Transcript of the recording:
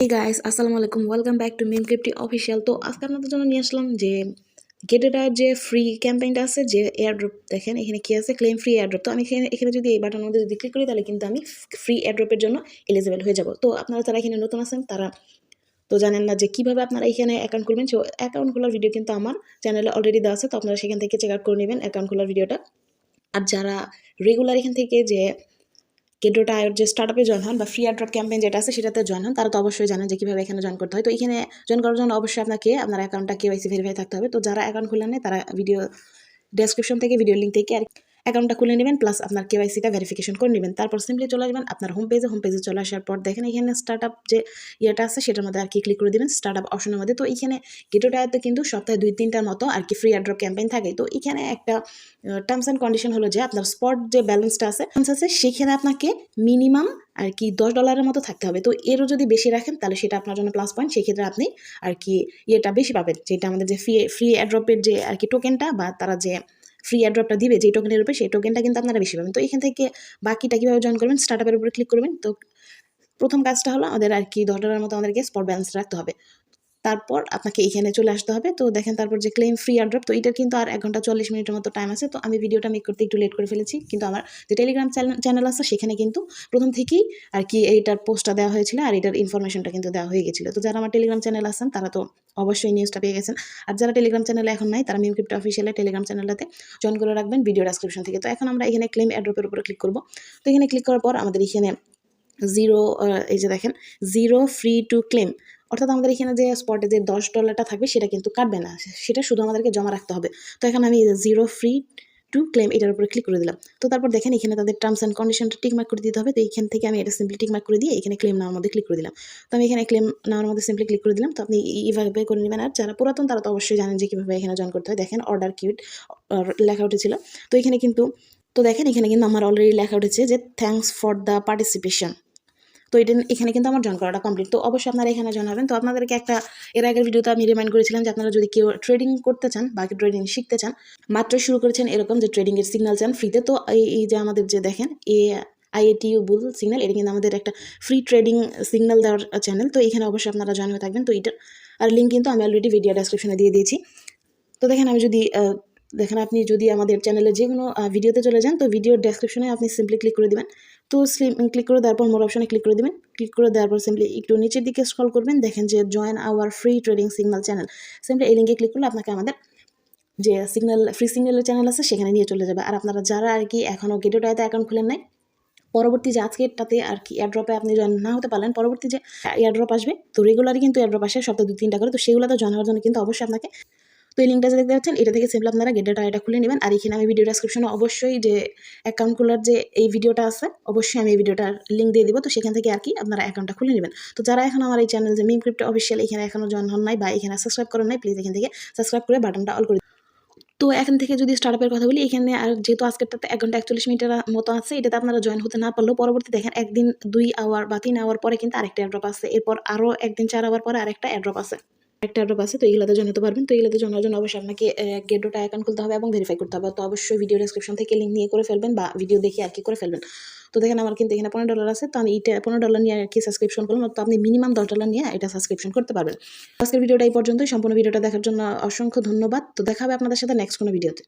Hey guys, আসসালামু আলাইকুম, welcome back to Mexc official. তো আজকে আপনাদের জন্য নিয়ে আসলাম যে গেটেটার যে ফ্রি ক্যাম্পেইনটা আছে, যে এয়ারড্রপ। দেখেন এখানে কি আছে, ক্লেম ফ্রি এয়ারড্রপ। তো আমি এখানে যদি এই বাটনের মধ্যে যদি ক্লিক করি, তাহলে কিন্তু আমি ফ্রি এয়ারড্রপের জন্য এলিজিবল হয়ে যাব। তো আপনারা যারা এখানে নতুন আছেন, তারা তো জানেন না যে কিভাবে আপনারা এখানে অ্যাকাউন্ট খুলবেন। সো অ্যাকাউন্ট খোলার ভিডিও কিন্তু আমার চ্যানেলে অলরেডি দেওয়া আছে, তো আপনারা সেখান থেকে চেক আউট করে নেবেন অ্যাকাউন্ট খোলার ভিডিওটা। আর যারা রেগুলার এখান থেকে যে গেটটা যে স্টার্টআপে জয়েন হন বা ফ্রি এয়ারড্রপ ক্যাম্পেইন যেটা আছে সেটাতে জয়েন হন, তারা তো অবশ্যই জানেন যে কীভাবে এখানে জয়েন করতে হয়। তো এখানে জয়েন করার জন্য অবশ্যই আপনার অ্যাকাউন্টটা কেওয়াইসি ভেরিফাই থাকতে হবে। তো যারা অ্যাকাউন্ট খুলে নেয়, তারা ভিডিও ডেসক্রিপশন থেকে, ভিডিও লিঙ্ক থেকে আর অ্যাকাউন্টটা খুলে নেবেন, প্লাস আপনার কেওয়াইসিটা ভেরিফিকেশন করে নেবেন। তারপর সিম্পলি চলে আসবেন আপনার হোম পেজে চলে আসার পর দেখেন এখানে স্টার্টআপ যে ইয়েটা আছে সেটার মধ্যে আর কি ক্লিক করে দেবেন, স্টার্টআপ অপশনের মধ্যে। তো এখানে গেটোটাতে কিন্তু সপ্তাহে 2-3টার মতো আর কি ফ্রি এয়ারড্রপ ক্যাম্পেইন থাকে। তো এখানে একটা টার্মস অ্যান্ড কন্ডিশন হলো যে আপনার স্পট যে ব্যালেন্সটা আছে সেখানে আপনাকে মিনিমাম আর কি $10 মতো থাকতে হবে। তো এরও যদি বেশি রাখেন, তাহলে সেটা আপনার জন্য প্লাস পয়েন্ট। সেক্ষেত্রে আপনি আর কি ইয়েটা বেশি পাবেন, যেটা আমাদের যে ফ্রি এয়ারড্রপের যে আর কি টোকেনটা, বা তারা যে ফ্রি এয়ারড্রপটা দিবে যে টোকেনের উপরে, সেই টোকেনটা কিন্তু আপনারা বেশি পাবেন। তো এখান থেকে বাকিটা কীভাবে জয়েন করবেন, স্টার্টআপের উপরে ক্লিক করবেন। তো প্রথম কাজটা হলো আমাদের আর কি $10 মতো আমাদেরকে স্পট ব্যালেন্স রাখতে হবে। তারপর আপনাকে এখানে চলে আসতে হবে। তো দেখেন তারপর যে ক্লেম ফ্রি এয়ারড্রপ, তো এটার কিন্তু আর 1 ঘন্টা 40 মিনিটের মতো টাইম আছে। তো আমি ভিডিওটা মেক করতে একটু লেট করে ফেলেছি, কিন্তু আমার যে টেলিগ্রাম চ্যানেল আছে সেখানে কিন্তু প্রথম থেকেই আর কি এইটার পোস্টটা দেওয়া হয়েছিল, আর এটার ইনফরমেশনটা কিন্তু দেওয়া হয়ে গেছিলো। তো যারা আমার টেলিগ্রাম চ্যানেল আছেন, তারা তো অবশ্যই নিউজটা পেয়ে গেছেন। আর যারা টেলিগ্রাম চ্যানেলে এখন নাই, তারা Mexc অফিসিয়ালের টেলিগ্রাম চ্যানেলটাতে জয়েন করে রাখবেন ভিডিও ডেসক্রিপশন থেকে। তো এখন আমরা এখানে ক্লেম এয়ারড্রপের উপরে ক্লিক করব। তো এখানে ক্লিক করার পর আমাদের এখানে এই যে দেখেন 0 ফ্রি টু ক্লেম, অর্থাৎ আমাদের এখানে যে স্পটে যে $10টা থাকবে সেটা কিন্তু কাটবে না, সেটা শুধু আমাদেরকে জমা রাখতে হবে। তো এখন আমি 0 ফ্রি টু ক্লেম এটার উপরে ক্লিক করে দিলাম। তো তারপর দেখেন এখানে তাদের টার্মস অ্যান্ড কন্ডিশনটা টিকমার্ক করে দিতে হবে। তো এইখান থেকে আমি এটা সিম্পলি টিকমার্ক করে দিয়ে এখানে ক্লেম নেওয়ার মধ্যে ক্লিক করে দিলাম। তো আমি এখানে ক্লেম নেওয়ার মধ্যে সিম্পলি ক্লিক করে দিলাম। তো আপনি এইভাবে করে নেবেন। আর যারা পুরাতন, তারা তো অবশ্যই জানেন যে কীভাবে এখানে জয়েন করতে হয়। দেখেন অর্ডার কিউট লেখা উঠেছিল। তো এখানে কিন্তু দেখেন এখানে কিন্তু আমার অলরেডি লেখা উঠেছে যে থ্যাঙ্কস ফর দ্য পার্টিসিপেশন। তো এখানে কিন্তু আমার জয়েন করাটা কমপ্লিট। তো অবশ্যই আপনারা এখানে জয়েন হবেন। তো আপনাদেরকে এর আগের ভিডিওতে আমি রিমাইন্ড করেছিলাম যে আপনারা যদি কেউ ট্রেডিং করতে চান বা ট্রেডিং শিখতে চান, মাত্র শুরু করেছেন এরকম যে ট্রেডিংয়ের সিগন্যাল চান ফ্রিতে, তো এই যে আমাদের যে দেখেন IATU বুল সিগন্যাল, এটা কিন্তু আমাদের একটা ফ্রি ট্রেডিং সিগন্যাল দেওয়ার চ্যানেল। তো এখানে অবশ্যই আপনারা জয়েন হয়ে থাকবেন। তো এটার আর লিঙ্ক কিন্তু আমি অলরেডি ভিডিও ডেসক্রিপশনে দিয়ে দিয়েছি। তো দেখেন আমি যদি দেখেন আপনি যদি আমাদের চ্যানেলে যে কোনো ভিডিওতে চলে যান, তো ভিডিওর ডেসক্রিপশনে আপনি সিম্পলি ক্লিক করে দেবেন। তো ক্লিক করে দেওয়ার পর মোর অপশনে ক্লিক করে দেবেন। ক্লিক করে দেওয়ার পর সিম্পলি একটু নিচের দিকে স্ক্রল করবেন, দেখেন যে join our free trading signal channel. Simply এই লিঙ্কে ক্লিক করলে আপনাকে আমাদের যে ফ্রি সিগন্যালের চ্যানেল আছে সেখানে নিয়ে চলে যাবে। আর আপনারা যারা আর কি এখনও গেটোটাতে অ্যাকাউন্ট খুলেন নাই, পরবর্তী যে আজকেরটাতে আর কি এয়ারড্রপে আপনি জয়েন না হতে পারলেন, পরবর্তী যে এয়ারড্রপ আসবে, তো রেগুলারই কিন্তু এয়ারড্রপ আসে সপ্তাহে 2-3টা করে। তো সেগুলোতে জয়েন হওয়ার জন্য কিন্তু অবশ্যই আপনাকে, তো এই লিঙ্কটা যে দেখতে পাচ্ছেন, এটা থেকে সিম্পলি আপনারা গেটটা এটা খুলে নেবেন। আর এখানে আমি ভিডিও ডেসক্রিপশনে অবশ্যই যে অ্যাকাউন্ট খোলার যে এই ভিডিওটা আছে, অবশ্যই আমি এই ভিডিওটার লিঙ্ক দিয়ে দিব। তো সেখান থেকে আর কি আপনারা অ্যাকাউন্টটা খুলে নেবেন। তো যারা এখন আমার এই চ্যানেল যে Mexc অফিসিয়াল এখানে এখনও জয়েন হন নাই বা এখানে সাবস্ক্রাইব করেন নাই, প্লিজ এখান থেকে সাবস্ক্রাইব করে বাটনটা অল করে। তো এখান থেকে যদি স্টার্টআপের কথা বলি, এখানে আর যেহেতু আজকেরটাতে 1 ঘন্টা 41 মিনিটের মতো আছে, এটাতে আপনারা জয়েন হতে না পারলেও পরবর্তী দেখেন 1 দিন 2 আওয়ার বা 3 আওয়ার পরে কিন্তু আরেকটা এয়ারড্রপ আছে। এরপর আরও 1 দিন 4 আওয়ার পরে আরেকটা এয়ারড্রপ আছে। তো এগুলোতে জয়েন হতে পারবেন। তো এগুলোতে জয়েন হওয়ার জন্য অবশ্যই আপনাকে গেটটা অ্যাকাউন্ট খুলতে হবে এবং ভেরিফাই করতে হবে। তো অবশ্যই ভিডিও ডেসক্রিপশন থেকে লিঙ্ক নিয়ে করে ফেলবেন বা ভিডিও দেখে আর কি করে ফেলবেন। তো দেখেন আমার কিন্তু এখানে $15 আছে। তো আমি এটা $15 নিয়ে আর কি সাবস্ক্রিপশন করলাম। তো আপনি মিনিমাম $10 নিয়ে এটা সাবস্ক্রিপশন করতে পারবেন। আজকের ভিডিওটা এই পর্যন্তই। সম্পূর্ণ ভিডিওটা দেখার জন্য অসংখ্য ধন্যবাদ। তো দেখা হবে আপনাদের সাথে নেক্সট কোনো ভিডিওতে।